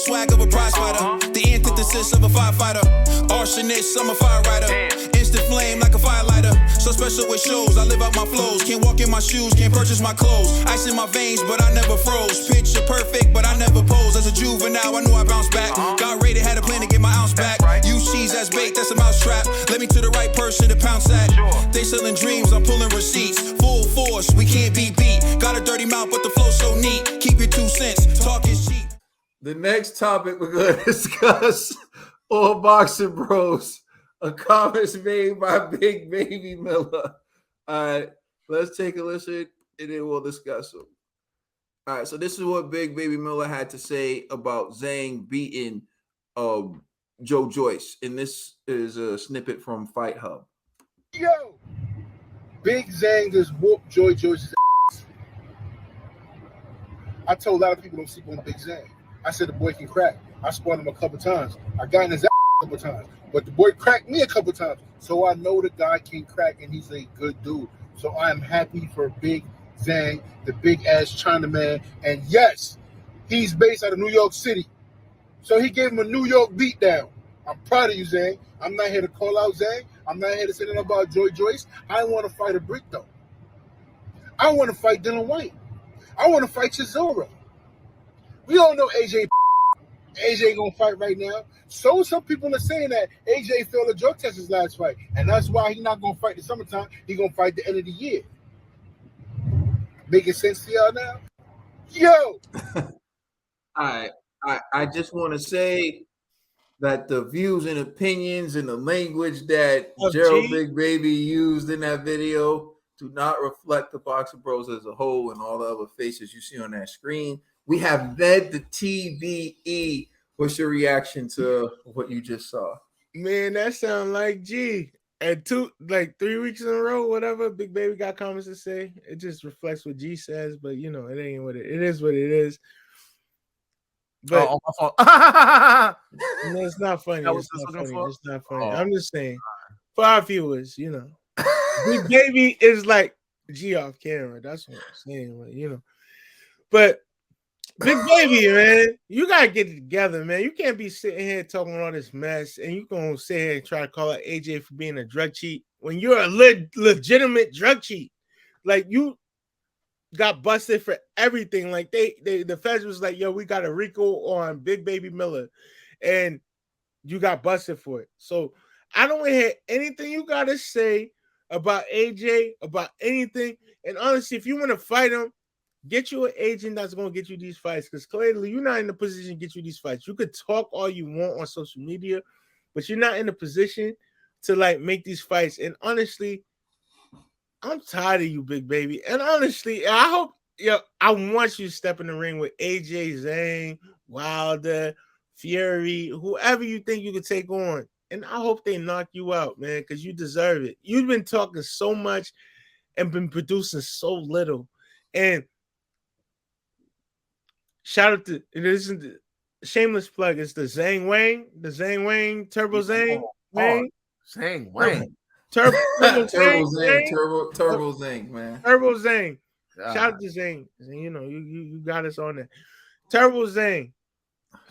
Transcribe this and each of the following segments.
swag of a prize fighter. The antithesis of a firefighter. Arsonist, I'm a fire rider. Instant flame like a firelighter. So special with shows, I live out my flows. Can't walk in my shoes, can't purchase my clothes. Ice in my veins, but I never froze. Picture perfect, but I never pose. As a juvenile, I knew I bounced back. Got rated, had a plan to get my ounce back. Use cheese as bait, that's a mousetrap. Let me to the right person to pounce at. They selling dreams, I'm pulling receipts. Full force, we can't be beat. Got a dirty mouth, but the flow so neat. Keep your 2 cents, talk is cheap. The next topic we're going to discuss on Boxing Bros, a comments made by Big Baby Miller. All right, let's take a listen and then we'll discuss them. All right, so this is what Big Baby Miller had to say about Zhang beating Joe Joyce, and this is a snippet from Fight Hub. Yo, Big Zhang just whooped Joy Joyce's ass. I told a lot of people don't sleep on Big Zhang. I said the boy can crack. I spun him a couple times. I got in his ass a couple times, but the boy cracked me a couple times. So I know the guy can crack, and he's a good dude. So I am happy for Big Zhang, the big ass Chinaman. And yes, he's based out of New York City. So he gave him a New York beatdown. I'm proud of you, Zhang. I'm not here to call out Zhang. I'm not here to say nothing about Joy Joyce. I want to fight a Brit, though. I want to fight Dylan White. I want to fight Chisora. We all know AJ gonna fight right now. So some people are saying that AJ failed a drug test his last fight, and that's why he's not gonna fight the summertime. He's gonna fight the end of the year. Making sense to y'all now? Yo! I just want to say that the views and opinions and the language that Gerald Big Baby used in that video do not reflect the Boxing Bros as a whole and all the other faces you see on that screen. We have led the TBE. What's your reaction to what you just saw? Man, that sounds like G. And 3 weeks in a row, whatever, Big Baby got comments to say. It just reflects what G says, but you know, it ain't what it is. What it is. But my fault. No, it's not funny. That was It's not funny. I'm just saying, for our viewers, you know, Big Baby is like G off camera. That's what I'm saying, you know. But Big Baby, man, you gotta get it together, man. You can't be sitting here talking all this mess, and you gonna sit here and try to call out AJ for being a drug cheat when you're a legitimate drug cheat. Like, you got busted for everything. Like, the feds was like, yo, we got a RICO on Big Baby Miller, and you got busted for it. So I don't want to hear anything you gotta say about AJ, about anything. And honestly, if you want to fight him, get you an agent that's going to get you these fights, because clearly you're not in the position to get you these fights. You could talk all you want on social media, but you're not in a position to like make these fights. And honestly, I'm tired of you, Big Baby. And honestly, I want you to step in the ring with AJ, Zhang, Wilder, Fury, whoever you think you could take on. And I hope they knock you out, man, because you deserve it. You've been talking so much and been producing so little. And shout out to, it isn't the shameless plug, it's the Zhang Wang, Turbo Zhang. Zhang Wang. Turbo Zhang, man. Turbo Zhang. God. Shout out to Zhang. You know, you got us on there. Turbo Zhang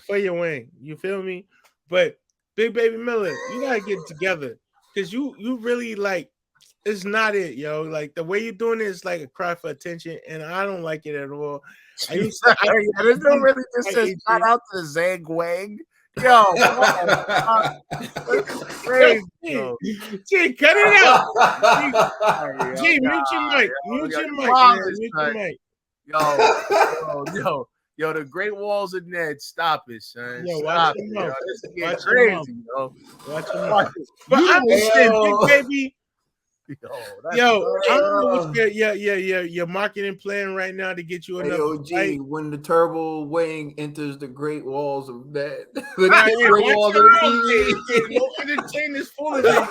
for your wing. You feel me? But Big Baby Miller, you gotta get it together, because you really, like, it's not it, yo. Like, the way you're doing it is like a cry for attention, and I don't like it at all. There's no really just says shout out to Zhang Wang. Yo, crazy. Gee, cut it out. Gee, mute your mic. Mute your mic. Yo, the Great Walls of Ned, stop it, son. Yo, stop watch it, your mouth. This is Watch crazy, yo. Watch your mouth. But I'm just saying, Big Baby. Yo, I don't know what your marketing plan right now to get you another fight. When the Turbo Wang enters the Great Walls of Ned, the Great Walls of the TV. Don't entertain this foolishness.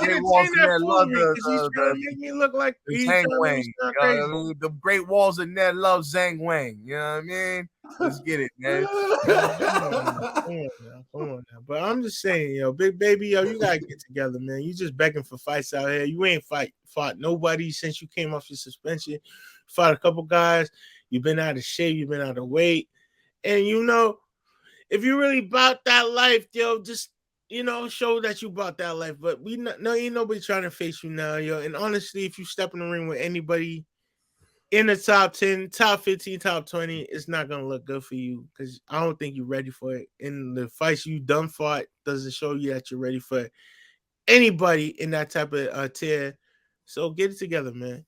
Great Walls of Ned love he's trying to make me look like Zhang Wang. You know what I mean? The Great Walls of Ned love Zhang Wang. You know what I mean? Let's get it, man. Come on now. But I'm just saying, yo, Big Baby, yo, you gotta get together, man. You just begging for fights out here. You ain't fought nobody since you came off your suspension. Fought a couple guys. You've been out of shape. You've been out of weight. And you know, if you really about that life, yo, just show that you about that life. But ain't nobody trying to face you now, yo. And honestly, if you step in the ring with anybody in the top 10, top 15, top 20, it's not gonna look good for you because I don't think you're ready for it. And the fights you done fought doesn't show you that you're ready for anybody in that type of tier. So get it together, man.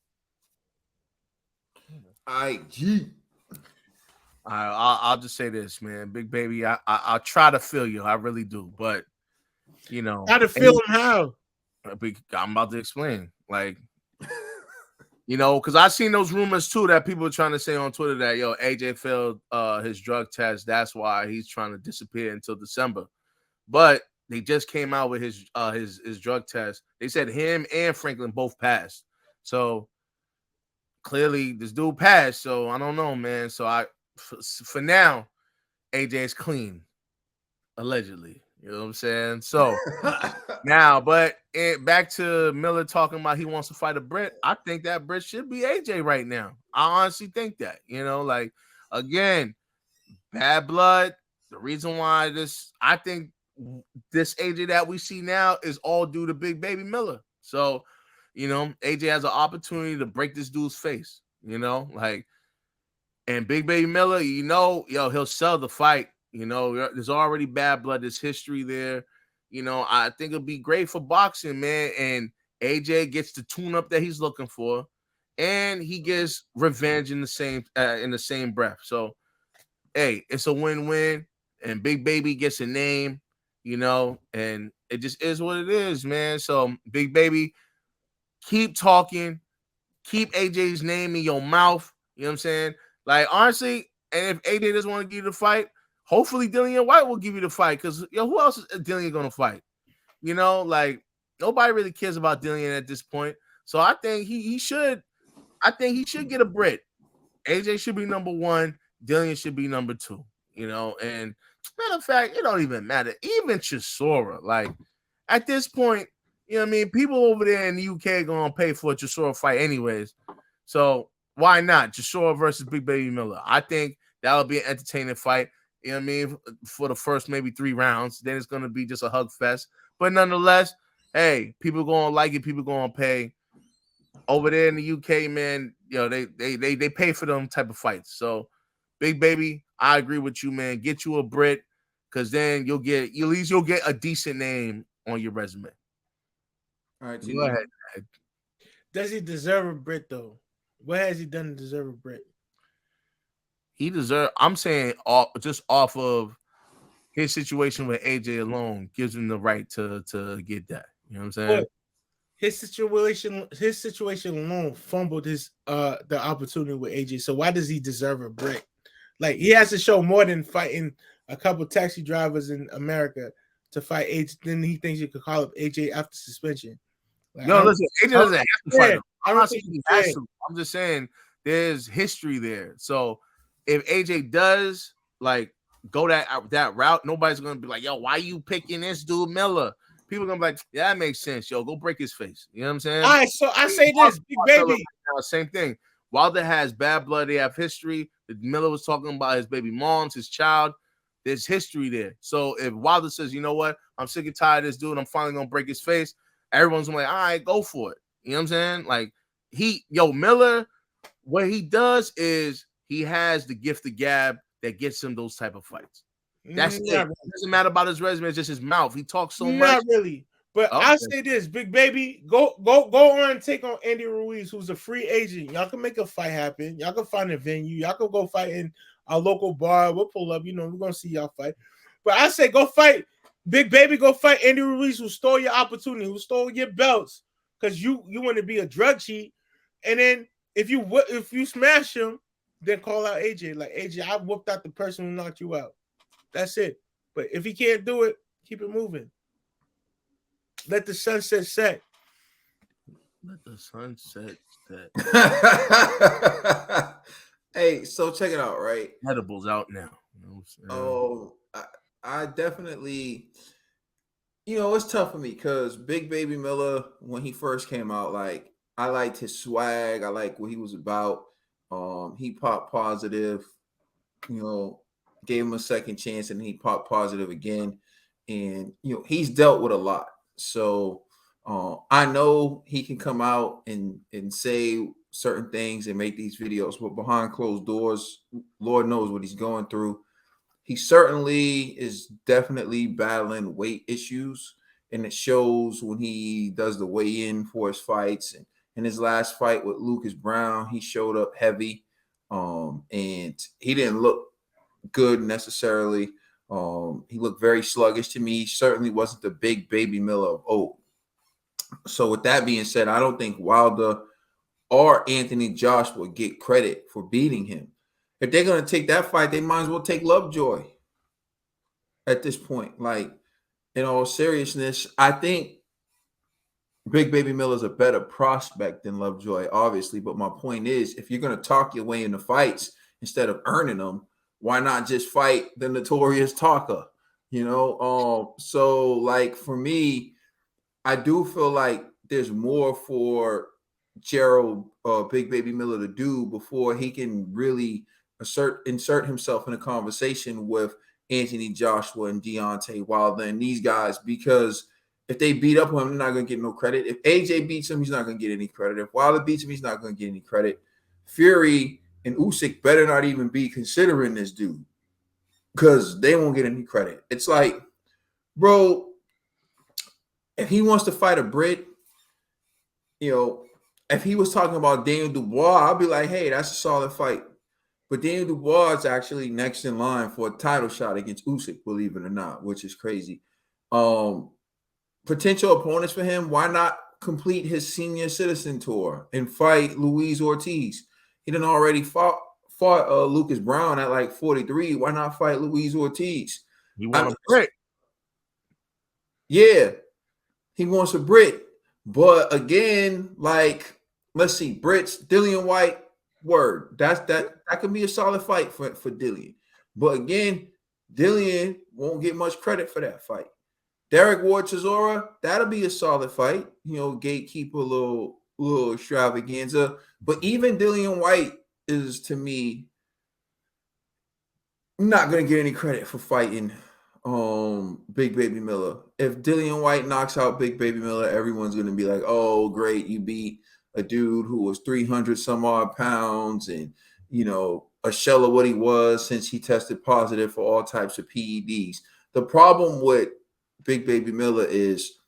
I'll just say this, man. Big baby, I try to feel you. I really do. But, How to feel him how? I'm about to explain. Like, because I've seen those rumors, too, that people are trying to say on Twitter that, AJ failed his drug test. That's why he's trying to disappear until December. But they just came out with his drug test. They said him and Franklin both passed. So, clearly, this dude passed. So, I don't know, man. So, for now, AJ is clean, allegedly. You know what I'm saying? So now, but back to Miller talking about he wants to fight a Brit. I think that Brit should be AJ right now. I honestly think that. Like, again, bad blood. The reason why I think this AJ that we see now is all due to Big Baby Miller. So, AJ has an opportunity to break this dude's face. Like. And Big Baby Miller, he'll sell the fight. There's already bad blood. There's history there. I think it'll be great for boxing, man. And AJ gets the tune-up that he's looking for, and he gets revenge in the same breath. So, hey, it's a win-win. And Big Baby gets a name, and it just is what it is, man. So, Big Baby, keep talking, keep AJ's name in your mouth. You know what I'm saying? Like, honestly, and if AJ doesn't want to give you the fight, hopefully Dillian White will give you the fight because, who else is Dillian going to fight? Like, nobody really cares about Dillian at this point. So I think he should get a Brit. AJ should be number 1. Dillian should be number 2. And matter of fact, it don't even matter. Even Chisora, like, at this point, people over there in the UK are going to pay for a Chisora fight anyways. So, why not? Chisora versus Big Baby Miller. I think that'll be an entertaining fight. For the first maybe 3 rounds. Then it's going to be just a hug fest. But nonetheless, hey, people going to like it. People going to pay. Over there in the UK, man, they pay for them type of fights. So, Big Baby, I agree with you, man. Get you a Brit because then at least you'll get a decent name on your resume. All right, go ahead. Does he deserve a Brit, though? What has he done to deserve a Brit? I'm saying just off of his situation with AJ alone gives him the right to get that. You know what I'm saying? But his situation alone fumbled the opportunity with AJ. So why does he deserve a Brit? Like, he has to show more than fighting a couple taxi drivers in America to fight AJ. Then he thinks you could call up AJ after suspension. Like, listen, AJ doesn't have to fight him. I'm not saying he has to. I'm just saying there's history there. So if AJ does like go that route, nobody's gonna be like, yo, why you picking this dude Miller? People are gonna be like, yeah, that makes sense. Yo, go break his face. You know what I'm saying? All right, so I say this, Big Baby. Same thing. Wilder has bad blood. They have history. Miller was talking about his baby moms, his child. There's history there. So if Wilder says, you know what, I'm sick and tired of this dude, I'm finally gonna break his face, everyone's gonna be like, all right, go for it. You know what I'm saying? Like, Miller, what he does is he has the gift of gab that gets him those type of fights. That's it. It doesn't matter about his resume, it's just his mouth. He talks so much. Not really. But okay. I'll say this, Big Baby, go on and take on Andy Ruiz, who's a free agent. Y'all can make a fight happen. Y'all can find a venue. Y'all can go fight in a local bar. We'll pull up. We're going to see y'all fight. But I say go fight. Big Baby, go fight Andy Ruiz, who stole your opportunity, who stole your belts because you want to be a drug cheat. And then if you smash him, then call out AJ. Like, AJ, I whooped out the person who knocked you out. That's it. But if he can't do it, keep it moving. Let the sunset set. Let the sunset set. Hey, so check it out, right? Edibles out now. I definitely, it's tough for me because Big Baby Miller, when he first came out, like, I liked his swag. I liked what he was about. He popped positive, gave him a second chance, and he popped positive again. And he's dealt with a lot. So I know he can come out and say certain things and make these videos, but behind closed doors, Lord knows what he's going through. He certainly is definitely battling weight issues, and it shows when he does the weigh-in for his fights. And in his last fight with Lucas Brown, he showed up heavy, and he didn't look good necessarily. He looked very sluggish to me. He certainly wasn't the big baby Miller of old. So with that being said, I don't think Wilder or Anthony Joshua get credit for beating him. If they're going to take that fight, they might as well take Lovejoy at this point. Like, in all seriousness, I think Big Baby Miller is a better prospect than Lovejoy, obviously. But my point is, if you're going to talk your way into fights instead of earning them, why not just fight the notorious talker? So like for me, I do feel like there's more for Gerald Big Baby Miller to do before he can really insert himself in a conversation with Anthony Joshua and Deontay Wilder and these guys, because if they beat up on him, they're not going to get no credit. If AJ beats him, he's not going to get any credit. If Wilder beats him, he's not going to get any credit. Fury and Usyk better not even be considering this dude, because they won't get any credit. It's like, bro, if he wants to fight a Brit, if he was talking about Daniel Dubois, I'd be like, hey, that's a solid fight. But Daniel Dubois is actually next in line for a title shot against Usyk, believe it or not, which is crazy. Potential opponents for him, why not complete his senior citizen tour and fight Luis Ortiz? He done already fought Lucas Brown at like 43. Why not fight Luis Ortiz? He want a Brit. Yeah, he wants a Brit. But again, like, let's see, Brits, Dillian White, word. That could be a solid fight for Dillian. But again, Dillian won't get much credit for that fight. Derek Ward Chisora, that'll be a solid fight. Gatekeeper, a little extravaganza. But even Dillian White is, to me, not going to get any credit for fighting Big Baby Miller. If Dillian White knocks out Big Baby Miller, everyone's going to be like, oh, great, you beat a dude who was 300 some odd pounds and, a shell of what he was since he tested positive for all types of PEDs. The problem with Big Baby Miller is,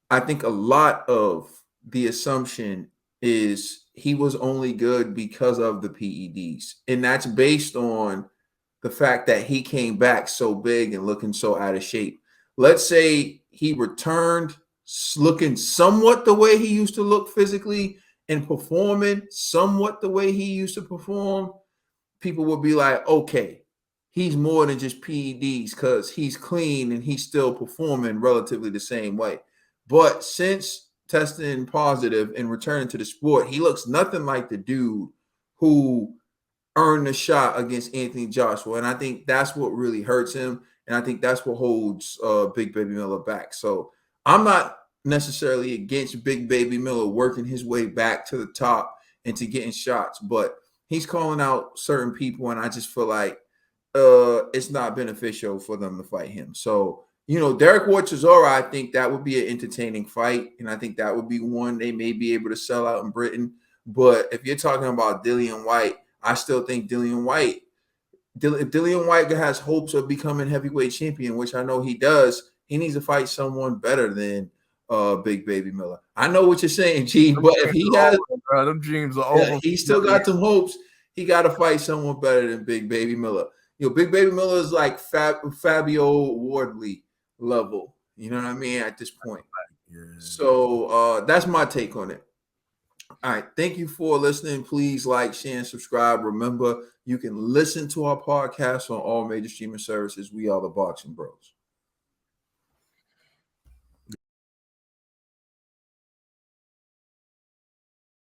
I think a lot of the assumption is he was only good because of the PEDs. And that's based on the fact that he came back so big and looking so out of shape. Let's say he returned looking somewhat the way he used to look physically and performing somewhat the way he used to perform. People would be like, okay, he's more than just PEDs because he's clean and he's still performing relatively the same way. But since testing positive and returning to the sport, he looks nothing like the dude who earned a shot against Anthony Joshua. And I think that's what really hurts him. And I think that's what holds Big Baby Miller back. So I'm not necessarily against Big Baby Miller working his way back to the top and to getting shots, but he's calling out certain people, and I just feel like it's not beneficial for them to fight him. So, Derek Ward Chisora, I think that would be an entertaining fight, and I think that would be one they may be able to sell out in Britain. But if you're talking about Dillian White, I still think Dillian White has hopes of becoming heavyweight champion, which I know he does. He needs to fight someone better than Big Baby Miller. I know what you're saying, G, but if he has them dreams are over. He still got some hopes. He got to fight someone better than Big Baby Miller. Big Baby Miller is like Fabio Wardley level. You know what I mean? At this point. Yeah. So that's my take on it. All right. Thank you for listening. Please like, share, and subscribe. Remember, you can listen to our podcast on all major streaming services. We are the Boxing Bros.